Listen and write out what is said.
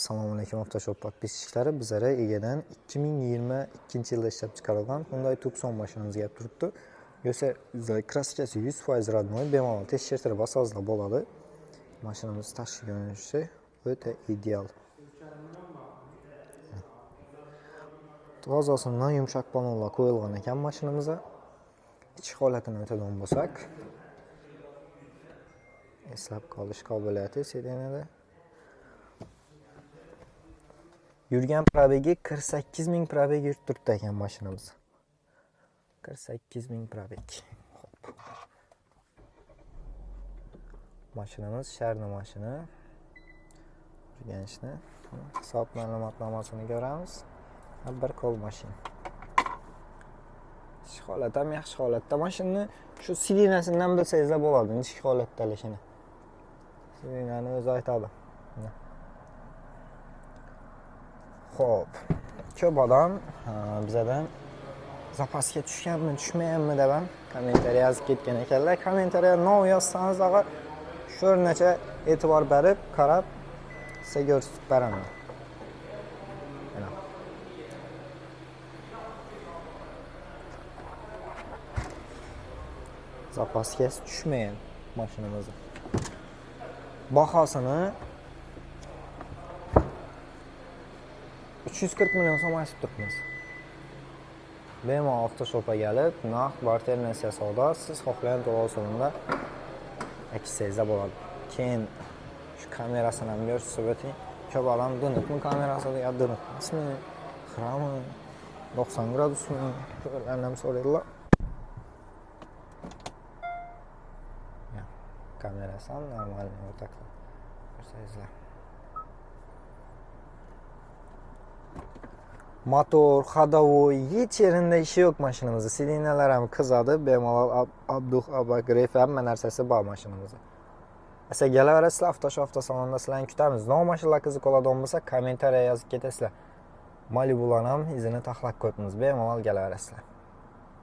Assalomu alaykum avtoshop podpischiklari. Bizlar egadan 2022-yilda ishlab chiqarilgan Hyundai Tucson mashinamiz kelib turibdi. Yo'sa kraskasi 100% родной, bemalol tekshirtirib bosasizlar bo'ladi. Mashinamiz tashqi ko'rinishi o'ta ideal. Tozasidan yumshoq panellar qo'yilgan ekan mashinamizga. Ichki holatini o'tadan bo'lsak, eslab qolish qobiliyati sedanada. Yurgan probegi 48.000 probeg yurib turibdi ekan mashinamiz. 48.000 probeg. Xo'p. Mashinamiz sharni mashina. Yurganishni, hisob ma'lumotnomasini ko'ramiz. Bir qo'l mashina. Ichki holati ham yaxshi holatda. Mashinani shu silinasidan bilsangiz bo'ladi, ichki holatdalishini. Silinani o'zi aytadi. Xo'p, ko'p odam bizdan zapasga tushganmi, tushmayapmi deb ham kommentariy yozib ketgan ekanlar. Kommentariy no yozsangiz, og'a shu o'rnacha e'tibor berib, qarab, sizga ko'rsatib beraman. Mana. Zapasga tushmagan mashinamiz. Bahosini 340 million so'm aytib turibmiz. Bemalol avtoshopga kelib, naqd barternatsiya savdo, siz xohlagan to'lov so'mda aksangiz bo'ladi. Keyin shu kamerasini ham ko'rsatib o'ting. Ko'p odam dinitmi kamerasi deya dinitmasmi, xirami, 90 gradusmi ko'rgandan so'raydilar. Kamerasi ham normal o'taklar. Ko'rsangizlar. Motor, hadovoy, hech yerinde ishi yo'q mashinamizda. Silenalar ham qizadi, bemalol abduh, abagreif hamma narsasi bor mashinamizda. Esa kelaverasizlar, avtoshop avtosalonda sizlarni kutamiz. No mashinalar qiziq oladigan bo'lsa, kommentariya yozib ketasizlar. Malibular ham izini taxlab qo'yibmiz. Bemalol kelaverasizlar.